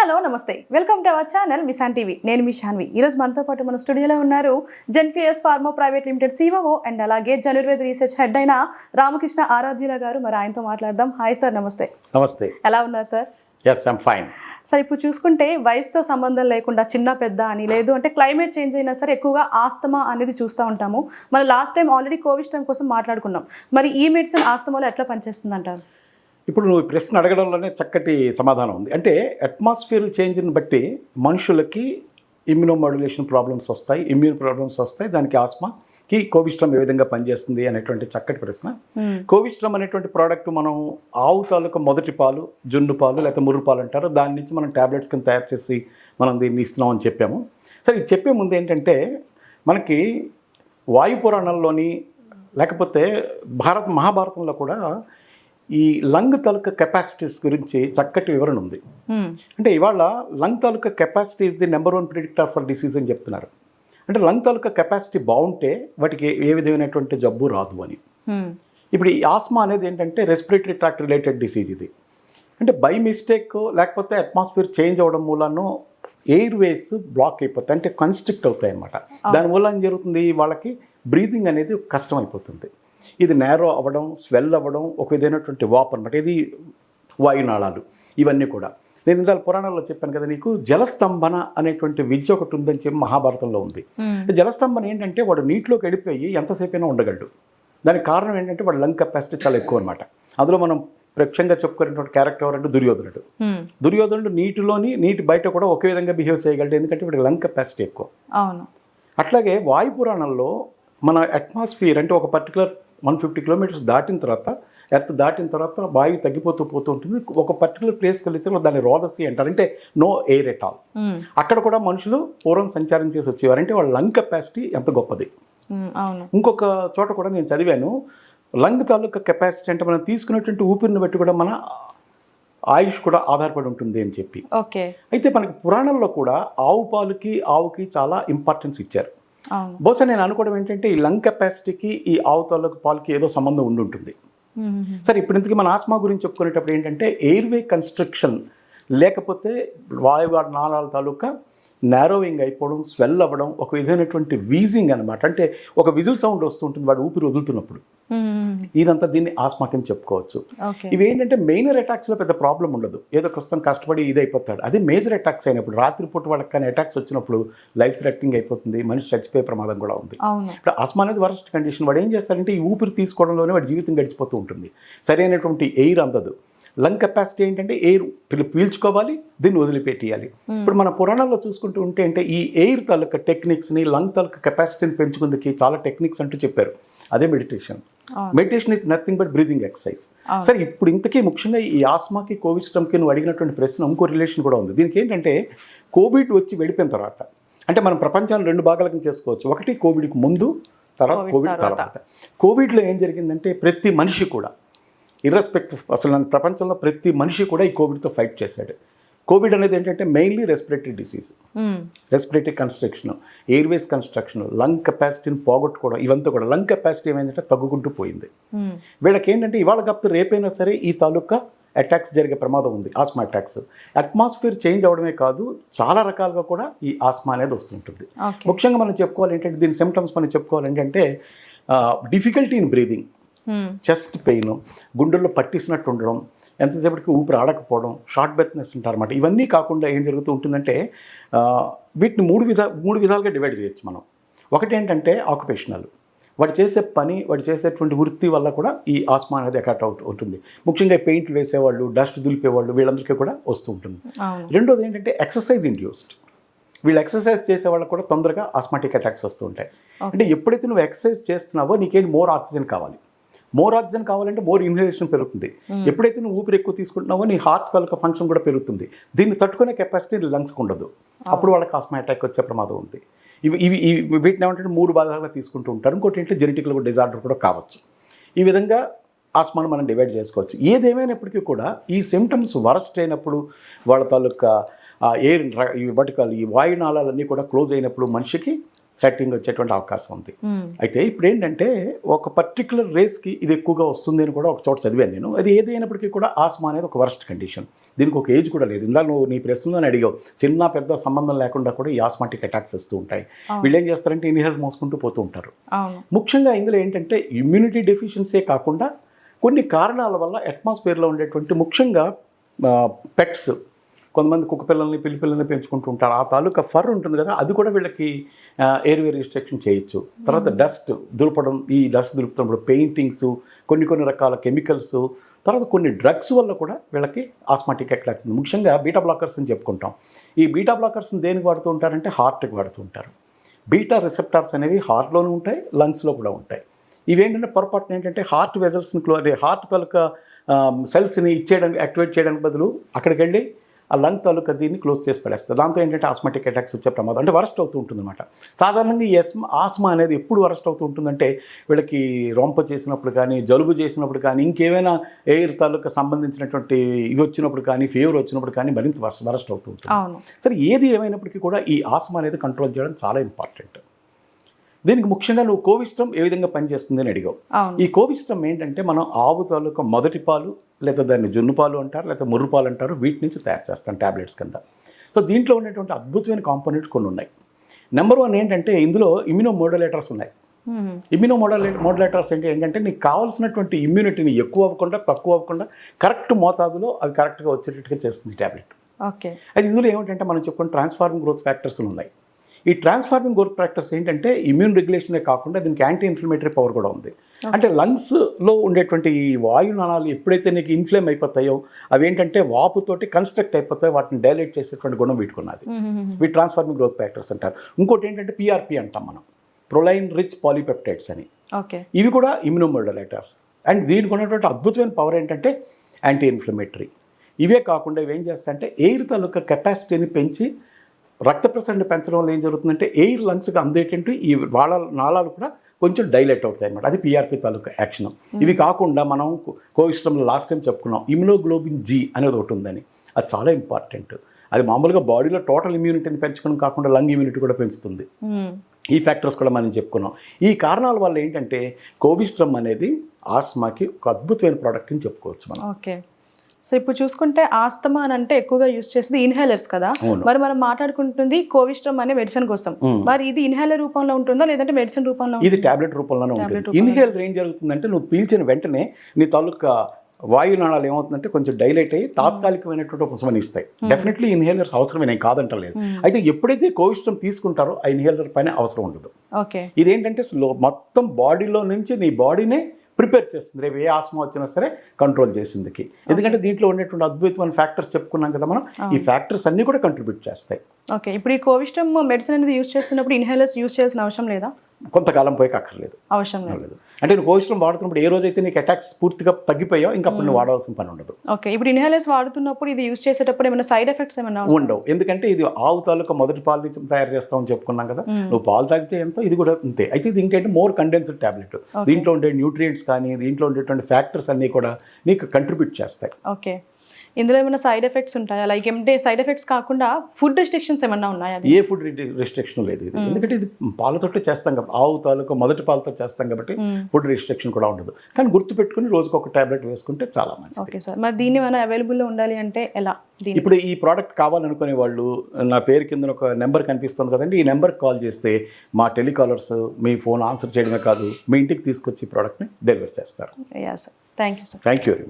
Hello నమస్తే welcome to our channel మిసాన్ TV. నేను మీ శాన్వి. ఈరోజు మనతో పాటు మన స్టూడియోలో ఉన్నారు Genclears pharma private limited COO and అలాగే జనుర్వేద రీసెర్చ్ హెడ్ అయిన రామకృష్ణ ఆరాధ్యుల గారు. మరి ఆయనతో మాట్లాడదాం. హాయ్ సార్, నమస్తే. నమస్తే. ఎలా ఉన్నారు sir? Yes, I'm fine. Sir, ఇప్పుడు చూసుకుంటే వయసుతో సంబంధం లేకుండా చిన్న పెద్ద అని లేదు అంటే క్లైమేట్ చేంజ్ అయినా సరే ఎక్కువగా ఆస్తమా అనేది చూస్తూ ఉంటాము. మరి last time already Covid time కోసం మాట్లాడుకున్నాం. మరి ఈ మెడిసిన్ ఆస్తమాలో ఎట్లా పనిచేస్తుంది అంటారు? ఇప్పుడు నువ్వు ప్రశ్న అడగడంలోనే చక్కటి సమాధానం ఉంది. అంటే అట్మాస్ఫియర్ చేంజ్ని బట్టి మనుషులకి ఇమ్యూనోమాడ్యులేషన్ ప్రాబ్లమ్స్ వస్తాయి, ఇమ్యూన్ ప్రాబ్లమ్స్ వస్తాయి. దానికి ఆస్మాకి కోవిస్ట్రమ్ ఏ విధంగా పనిచేస్తుంది అనేటువంటి చక్కటి ప్రశ్న. కోవిస్ట్రమ్ అనేటువంటి ప్రోడక్ట్ మనం ఆవు తాలూకా మొదటి పాలు, జున్ను పాలు లేకపోతే ముర్రు పాలు అంటారు, దాని నుంచి మనం ట్యాబ్లెట్స్ కింద తయారు చేసి మనం దీన్ని ఇస్తున్నాం అని చెప్పాము. సరే, ఇది చెప్పే ముందు ఏంటంటే మనకి వాయు పురాణంలోని లేకపోతే మహాభారతంలో కూడా ఈ లంగ్ తాలూకా కెపాసిటీస్ గురించి చక్కటి వివరణ ఉంది. అంటే ఇవాళ lung taluka capacity is the number 1 predictor for disease అని చెప్తున్నారు. అంటే లంగ్ తాలూకా కెపాసిటీ బాగుంటే వాటికి ఏ విధమైనటువంటి జబ్బు రాదు అని. ఇప్పుడు ఈ ఆస్మా అనేది ఏంటంటే రెస్పిరేటరీ ట్రాక్ట్ రిలేటెడ్ డిసీజ్. ఇది అంటే బై మిస్టేక్ లేకపోతే అట్మాస్ఫియర్ చేంజ్ అవ్వడం మూలనో ఎయిర్ వేస్ బ్లాక్ అయిపోతాయి, అంటే కన్స్ట్రిక్ట్ అవుతాయి అన్నమాట. దానివల్ల ఏం జరుగుతుంది, వాళ్ళకి బ్రీతింగ్ అనేది కష్టం అయిపోతుంది. ఇది నేరో అవ్వడం, స్వెల్ అవ్వడం, ఒక విధమైనటువంటి వాప్ అనమాట. ఇది వాయునాళాలు ఇవన్నీ కూడా. నేను ఇందాక పురాణాల్లో చెప్పాను కదా నీకు, జలస్తంభన అనేటువంటి విద్య ఒకటి ఉందని చెప్పి మహాభారతంలో ఉంది. జలస్తంభన ఏంటంటే వాడు నీటిలోకి వెళ్ళిపోయి ఎంతసేపు అయినా ఉండగలడు. దానికి కారణం ఏంటంటే వాడు లంగ్ కెపాసిటీ చాలా ఎక్కువ అనమాట. అందులో మనం ప్రత్యక్షంగా చెప్పుకునేటువంటి క్యారెక్టర్ ఎవరంటే దుర్యోధనుడు. దుర్యోధనుడు నీటి బయట కూడా ఒకే విధంగా బిహేవ్ చేయగలడు, ఎందుకంటే వాడికి లంగ్ కెపాసిటీ ఎక్కువ. అట్లాగే వాయు పురాణంలో మన అట్మాస్ఫియర్ అంటే ఒక పర్టికులర్ 150 కిలోమీటర్స్ దాటిన తర్వాత, ఎర్త్ దాటిన తర్వాత వాయువు తగ్గిపోతూ ఉంటుంది. ఒక పర్టికులర్ ప్లేస్కి వెళ్ళేసి దాన్ని రోదసి అంటారు, అంటే నో ఎయిర్ ఎట్ ఆల్. అక్కడ కూడా మనుషులు పూర్వం సంచారం చేసి వచ్చేవారు. అంటే వాళ్ళ లంగ్ కెపాసిటీ ఎంత గొప్పది. ఇంకొక చోట కూడా నేను చదివాను, లంగ్ తాలూకా కెపాసిటీ అంటే మనం తీసుకునేటువంటి ఊపిరిని బట్టి కూడా మన ఆయుష్ కూడా ఆధారపడి ఉంటుంది అని చెప్పి. అయితే మనకి పురాణంలో కూడా ఆవుకి చాలా ఇంపార్టెన్స్ ఇచ్చారు. బహుశా నేను అనుకోవడం ఏంటంటే ఈ లంగ్ కెపాసిటీకి ఈ ఆవు తాలూకు పాలకి ఏదో సంబంధం ఉండి ఉంటుంది. సరే, ఇప్పుడు ఇంతకీ మన ఆస్మా గురించి చెప్పుకునేటప్పుడు ఏంటంటే ఎయిర్వే కన్స్ట్రక్షన్ లేకపోతే వాయువు నాళాల తాలూకా నేరోవింగ్ అయిపోవడం, స్వెల్ అవ్వడం, ఒక విధమైనటువంటి వీజింగ్ అనమాట. అంటే ఒక విజిల్ సౌండ్ వస్తుంటుంది వాడు ఊపిరి వదులుతున్నప్పుడు. ఇదంతా దీన్ని ఆస్మా కింద చెప్పుకోవచ్చు. ఇవి ఏంటంటే మెయినర్ అటాక్స్లో పెద్ద ప్రాబ్లం ఉండదు, ఏదో కష్టపడి ఇది అయిపోతాడు. అదే మేజర్ అటాక్స్ అయినప్పుడు, రాత్రిపూట వాళ్ళకి కానీ అటాక్స్ వచ్చినప్పుడు లైఫ్ థ్రెటనింగ్ అయిపోతుంది, మనిషి చచ్చిపోయే ప్రమాదం కూడా ఉంది. ఇప్పుడు ఆస్మా అనేది వరస్ట్ కండిషన్. వాడు ఏం చేస్తాడంటే ఈ ఊపిరి తీసుకోవడంలోనే వాడి జీవితం గడిచిపోతూ ఉంటుంది. సరైనటువంటి ఎయిర్ అందదు. లంగ్ కెపాసిటీ ఏంటంటే ఎయిర్ పీల్చుకోవాలి, దీన్ని వదిలిపెట్టేయాలి. ఇప్పుడు మన పురాణాల్లో చూసుకుంటూ ఉంటే అంటే ఈ ఎయిర్ తాలూకా టెక్నిక్స్ని, లంగ్ తాలూకా కెపాసిటీని పెంచుకుందుకు చాలా టెక్నిక్స్ అంటూ చెప్పారు. అదే meditation. Meditation is nothing but breathing exercise. సరే, ఇప్పుడు ఇంతకీ ముఖ్యంగా ఈ ఆస్మాకి కోవిస్ట్రమ్కి నువ్వు అడిగినటువంటి ప్రశ్న ఇంకో రిలేషన్ కూడా ఉంది. దీనికి ఏంటంటే కోవిడ్ వచ్చి వెళ్ళిపోయిన తర్వాత, అంటే మనం ప్రపంచాన్ని 2 భాగాలకు చేసుకోవచ్చు. ఒకటి కోవిడ్కి ముందు, తర్వాత కోవిడ్ తర్వాత. కోవిడ్లో ఏం జరిగిందంటే ప్రతి మనిషి కూడా ఇర్రెస్పెక్టివ్, అసలు ప్రపంచంలో ప్రతి మనిషి కూడా ఈ కోవిడ్తో ఫైట్ చేశాడు. కోవిడ్ అనేది ఏంటంటే mainly respiratory disease, respiratory construction, airways construction, lung కెపాసిటీని పోగొట్టుకోవడం, ఇవంతా కూడా. లంగ్ కెపాసిటీ ఏమైందంటే తగ్గుకుంటూ పోయింది. వీళ్ళకి ఏంటంటే ఇవాళ కాకపోతే రేపైనా సరే ఈ తాలూకా అటాక్స్ జరిగే ప్రమాదం ఉంది, ఆస్మా అటాక్స్. అట్మాస్ఫియర్ చేంజ్ అవడమే కాదు, చాలా రకాలుగా కూడా ఈ ఆస్మా అనేది వస్తుంటుంది. ముఖ్యంగా మనం చెప్పుకోవాలి ఏంటంటే దీని సిమ్టమ్స్ మనం చెప్పుకోవాలి ఏంటంటే difficulty in breathing, chest pain, గుండెల్లో పట్టిసినట్టు ఉండడం, ఎంతసేపటికి ఊపిరి ఆడకపోవడం, షార్ట్ బ్రెత్నెస్ ఉంటారు అన్నమాట. ఇవన్నీ కాకుండా ఏం జరుగుతూ ఉంటుందంటే వీటిని మూడు విధాలుగా డివైడ్ చేయొచ్చు మనం. ఒకటి ఏంటంటే ఆక్యుపేషనల్, వాడు చేసే పని, వాడు చేసేటువంటి వృత్తి వల్ల కూడా ఈ ఆస్మా అనేది ఎఫెక్ట్ ఉంటుంది. ముఖ్యంగా పెయింట్లు వేసేవాళ్ళు, డస్ట్ దులిపేవాళ్ళు, వీళ్ళందరికీ కూడా వస్తూ ఉంటుంది. రెండోది ఏంటంటే ఎక్సర్సైజ్ ఇండ్యూస్డ్. వీళ్ళు ఎక్సర్సైజ్ చేసే వాళ్ళకి కూడా తొందరగా ఆస్మాటిక్ అటాక్స్ వస్తూ ఉంటాయి. అంటే ఎప్పుడైతే నువ్వు ఎక్సర్సైజ్ చేస్తున్నావో నీకేంటి మోర్ ఆక్సిజన్ కావాలి. మోర్ ఆక్సిజన్ కావాలంటే మోర్ ఇన్హలేషన్ పెరుగుతుంది. ఎప్పుడైతే నువ్వు ఊపిరి ఎక్కువ తీసుకుంటున్నావో నీ హార్ట్ తాలూకా ఫంక్షన్ కూడా పెరుగుతుంది. దీన్ని తట్టుకునే కెపాసిటీ లంగ్స్కి ఉండదు. అప్పుడు వాళ్ళకి ఆస్మా అటాక్ వచ్చే ప్రమాదం ఉంది. వీటిని ఏమంటే 3 భాగాలుగా తీసుకుంటూ ఉంటారు. ఇంకోటి ఏంటంటే జెనెటికల్ డిజార్డర్ కూడా కావచ్చు. ఈ విధంగా ఆస్మాను మనం డివైడ్ చేసుకోవచ్చు. ఏదేమైనప్పటికీ కూడా ఈ సిమ్టమ్స్ వరస్ట్ అయినప్పుడు, వాళ్ళ తాలూకా ఎయిర్ ఈ వాయునాళాలన్నీ కూడా క్లోజ్ అయినప్పుడు మనిషికి సెట్టింగ్ వచ్చేటువంటి అవకాశం ఉంది. అయితే ఇప్పుడు ఏంటంటే ఒక పర్టికులర్ రేస్కి ఇది ఎక్కువగా వస్తుంది అని కూడా ఒక చోట చదివాను నేను. అది ఏదైనప్పటికీ కూడా ఆస్మా అనేది ఒక వర్స్ట్ కండిషన్. దీనికి ఒక ఏజ్ కూడా లేదు. ఇందాక నువ్వు నీ ప్రశ్నలోనే అడిగావు, చిన్న పెద్ద సంబంధం లేకుండా కూడా ఈ ఆస్మాటిక్ అటాక్స్ వస్తూ ఉంటాయి. వీళ్ళు ఏం చేస్తారంటే ఇన్హేలర్ మోసుకుంటూ పోతూ ఉంటారు. ముఖ్యంగా ఇందులో ఏంటంటే ఇమ్యూనిటీ డెఫిషియన్సీ కాకుండా కొన్ని కారణాల వల్ల అట్మాస్ఫియర్లో ఉండేటువంటి ముఖ్యంగా పెట్స్, కొంతమంది కుక్క పిల్లల్ని పిల్లి పిల్లల్ని పెంచుకుంటూ ఉంటారు, ఆ తాలూకా ఫర్ ఉంటుంది కదా, అది కూడా వీళ్ళకి ఎయిర్వే రిస్ట్రిక్షన్ చేయొచ్చు. తర్వాత డస్ట్ దులపడం, ఈ డస్ట్ దులుపుతున్నప్పుడు పెయింటింగ్స్, కొన్ని రకాల కెమికల్స్, తర్వాత కొన్ని డ్రగ్స్ వల్ల కూడా వీళ్ళకి ఆస్మాటిక్ అటాక్స్ ఉంది. ముఖ్యంగా బీటా బ్లాకర్స్ అని చెప్పుకుంటాం. ఈ బీటా బ్లాకర్స్ని దేనికి వాడుతూ ఉంటారంటే హార్ట్కి వాడుతూ ఉంటారు. బీటా రిసెప్టార్స్ అనేవి హార్ట్లోనూ ఉంటాయి, లంగ్స్లో కూడా ఉంటాయి. ఇవేంటంటే పొరపాటున ఏంటంటే హార్ట్ వెజల్స్ని హార్ట్ తాలూకా సెల్స్ని యాక్టివేట్ చేయడానికి బదులు అక్కడికి వెళ్ళి ఆ లంగ్ తాలూకా దీన్ని క్లోజ్ చేసి పడేస్తారు. దాంతో ఏంటంటే ఆస్మాటిక్ అటాక్స్ వచ్చే ప్రమాదం అంటే వరస్ట్ అవుతూ ఉంటుందన్నమాట. సాధారణంగా ఈ ఆస్మా అనేది ఎప్పుడు వరస్ట్ అవుతూ ఉంటుందంటే వీళ్ళకి రొంప చేసినప్పుడు కానీ, జలుబు చేసినప్పుడు కానీ, ఇంకేమైనా ఎయిర్ తాలూకా సంబంధించినటువంటి ఇవి వచ్చినప్పుడు కానీ, ఫీవర్ వచ్చినప్పుడు కానీ మరింత వరస్ట్ అవుతూ ఉంటుంది. సరే, ఏది ఏమైనప్పటికీ కూడా ఈ ఆస్మా అనేది కంట్రోల్ చేయడం చాలా ఇంపార్టెంట్. దీనికి ముఖ్యంగా నువ్వు కోవిస్ట్రమ్ ఏ విధంగా పనిచేస్తుంది అని అడిగావు. ఈ కోవిస్ట్రమ్ ఏంటంటే మనం ఆవు తాలూకా మొదటి పాలు, లేదా దాన్ని జున్ను పాలు అంటారు, లేదా ముర్రు పాలు అంటారు, వీటి నుంచి తయారు చేస్తాం ట్యాబ్లెట్స్ కింద. సో దీంట్లో ఉండేటువంటి అద్భుతమైన కాంపోనెంట్ కొన్ని ఉన్నాయి. నెంబర్ 1 ఏంటంటే ఇందులో ఇమ్యూనో మోడ్యులేటర్స్ ఉన్నాయి. ఇమ్యూనో మోడ్యులేటర్స్ ఏంటంటే నీకు కావాల్సినటువంటి ఇమ్యూనిటీని ఎక్కువ అవ్వకుండా, తక్కువ అవ్వకుండా కరెక్ట్ మోతాదులో అవి కరెక్ట్గా వచ్చేటట్టుగా చేస్తుంది ట్యాబ్లెట్. అది ఇందులో ఏమిటంటే మనం చెప్పుకున్న ట్రాన్స్ఫార్మింగ్ గ్రోత్ ఫ్యాక్టర్స్ ఉన్నాయి. ఈ ట్రాన్స్ఫార్మింగ్ గ్రోత్ ఫ్యాక్టర్స్ ఏంటంటే ఇమ్యూన్ రెగ్యులేషనే కాకుండా దీనికి యాంటీ ఇన్ఫ్లమేటరీ పవర్ కూడా ఉంది. అంటే లంగ్స్లో ఉండేటువంటి ఈ వాయునాళాలు ఎప్పుడైతే నీకు ఇన్ఫ్లేమ్ అయిపోతాయో అవి ఏంటంటే వాపుతోటి కన్స్ట్రక్ట్ అయిపోతాయి, వాటిని డైలేట్ చేసేటువంటి గుణం వీటుకున్నది. వీటి ట్రాన్స్ఫార్మింగ్ గ్రోత్ ఫ్యాక్టర్స్ అంటారు. ఇంకోటి ఏంటంటే పిఆర్పి అంటాం మనం, ప్రొలైన్ రిచ్ పాలీపెప్టైడ్స్ అని. ఇవి కూడా ఇమ్యూనోమోడ్యులేటర్స్. అండ్ దీనికి ఉన్నటువంటి అద్భుతమైన పవర్ ఏంటంటే యాంటీ ఇన్ఫ్లమేటరీ. ఇవే కాకుండా ఇవేం చేస్తాయంటే ఎయిర్ తాలూకా కెపాసిటీని పెంచి రక్త ప్రసరణ పెంచడం వల్ల ఏం జరుగుతుందంటే ఎయిర్ లంగ్స్కి అందేటంటే ఈ వాళ్ళ నాళాలు కూడా కొంచెం డైలైట్ అవుతాయి అన్నమాట. అది పిఆర్పి తాలూకా యాక్షన్. ఇవి కాకుండా మనం కోవిస్ట్రమ్లో లాస్ట్ టైం చెప్పుకున్నాం ఇమ్యునోగ్లోబిన్ జీ అనేది ఒకటి ఉందని. అది చాలా ఇంపార్టెంట్. అది మామూలుగా బాడీలో టోటల్ ఇమ్యూనిటీని పెంచుకోవడం కాకుండా లంగ్ ఇమ్యూనిటీ కూడా పెంచుతుంది. ఈ ఫ్యాక్టర్స్ కూడా మనం చెప్పుకున్నాం. ఈ కారణాల వల్ల ఏంటంటే కోవిస్ట్రమ్ అనేది ఆస్మాకి ఒక అద్భుతమైన ప్రోడక్ట్ అని చెప్పుకోవచ్చు మనం. సో ఇప్పుడు చూసుకుంటే ఆస్తమా అని అంటే ఎక్కువగా యూజ్ చేసేది ఇన్హేలర్స్ కదా, మరి మనం మాట్లాడుకుంటుంది కోవిస్ట్రమ్ అనే మెడిసిన్ కోసం. మరి ఇది ఇన్హేలర్ రూపంలో ఉంటుందా లేదంటే మెడిసిన్ రూపంలో? ఇది టాబ్లెట్ రూపంలోనే ఉంటుంది. ఇన్హేలర్ ఏం జరుగుతుందంటే నువ్వు పీల్చిన వెంటనే నీ తాలూకా వాయునాళాలు ఏమవుతుందంటే కొంచెం డైలైట్ అయ్యి తాత్కాలికమైనటువంటి ఉపశమనం ఇస్తాయి. డెఫినెట్లీ ఇన్హేలర్స్ అవసరమే, నేను కాదంటలేదు. అయితే ఎప్పుడైతే కోవిస్ట్రమ్ తీసుకుంటారో ఆ ఇన్హేలర్ పైన అవసరం ఉండదు. ఇదేంటంటే మొత్తం బాడీలో నుంచి నీ బాడీనే ప్రిపేర్ చేస్తుంది, రేపు ఏ ఆస్మా వచ్చినా సరే కంట్రోల్ చేసిందికి. ఎందుకంటే దీంట్లో ఉండేటువంటి అద్భుతమైన ఫ్యాక్టర్స్ చెప్పుకున్నాం కదా మనం, ఈ ఫ్యాక్టర్స్ అన్నీ కూడా కంట్రిబ్యూట్ చేస్తాయి. ఇప్పుడు ఈ కోవిస్ట్రమ్ మెడిసిన్ అనేది యూజ్ చేస్తున్నప్పుడు ఇన్హేలర్స్ యూజ్ చేయాల్సిన అవసరం లేదా? కొంతకాలం పోయి అక్కర్లేదు, అవసరం లేదు. అంటే నువ్వు కోవిస్ట్రమ్ వాడుతున్నప్పుడు ఏ రోజైతే నీకు అటాక్స్ పూర్తిగా తగ్గిపోయావు ఇంకా అప్పుడు నువ్వు వాడాల్సిన పని ఉండదు. ఇప్పుడు ఇన్హేలర్స్ వాడుతున్నప్పుడు ఇది యూజ్ చేసేటప్పుడు ఏమైనా సైడ్ ఎఫెక్ట్స్ ఏమైనా ఉండవు. ఎందుకంటే ఇది ఆవు తాలూకా మొదటి పాలు నుంచి తయారు చేస్తామని చెప్పుకున్నాం కదా, నువ్వు పాలు తాగితే ఎంతో ఇది కూడా అంతే. అయితే ఇది ఇంకేంటే మోర్ కండెన్స్డ్ టాబ్లెట్. దీంట్లో ఉండే న్యూట్రియంట్స్ కానీ దీంట్లో ఉండేటువంటి ఫ్యాక్టర్స్ అన్నీ కూడా నీకు కంట్రిబ్యూట్ చేస్తాయి. ఇందులో ఏమైనా సైడ్ ఎఫెక్ట్స్ ఉంటాయా? లైక్ ఏమంటే సైడ్ ఎఫెక్ట్స్ కాకుండా ఫుడ్ రెస్ట్రిక్షన్స్ ఏమన్నా ఉన్నాయా? ఏ ఫుడ్ రెస్ట్రిక్షన్ లేదు ఇది. ఎందుకంటే ఇది పాలతోటే చేస్తాం కాబట్టి, ఆవు తాలూకా మొదటి పాలతో చేస్తాం కాబట్టి ఫుడ్ రెస్ట్రిక్షన్ కూడా ఉండదు. కానీ గుర్తుపెట్టుకుని రోజుకు ఒక టాబ్లెట్ వేసుకుంటే చాలా మంచిది. ఓకే సార్, మరి దీన్ని ఏమైనా అవైలబుల్లో ఉండాలి అంటే ఎలా? ఇప్పుడు ఈ ప్రోడక్ట్ కావాలనుకునే వాళ్ళు నా పేరు కింద ఒక నెంబర్ కనిపిస్తుంది కదండి, ఈ నెంబర్కి కాల్ చేస్తే మా టెలికాలర్స్ మీ ఫోన్ ఆన్సర్ చేయడమే కాదు మీ ఇంటికి తీసుకొచ్చి ఈ ప్రోడక్ట్ని డెలివర్ చేస్తారు. Yeah sir, thank you sir. Thank you very much.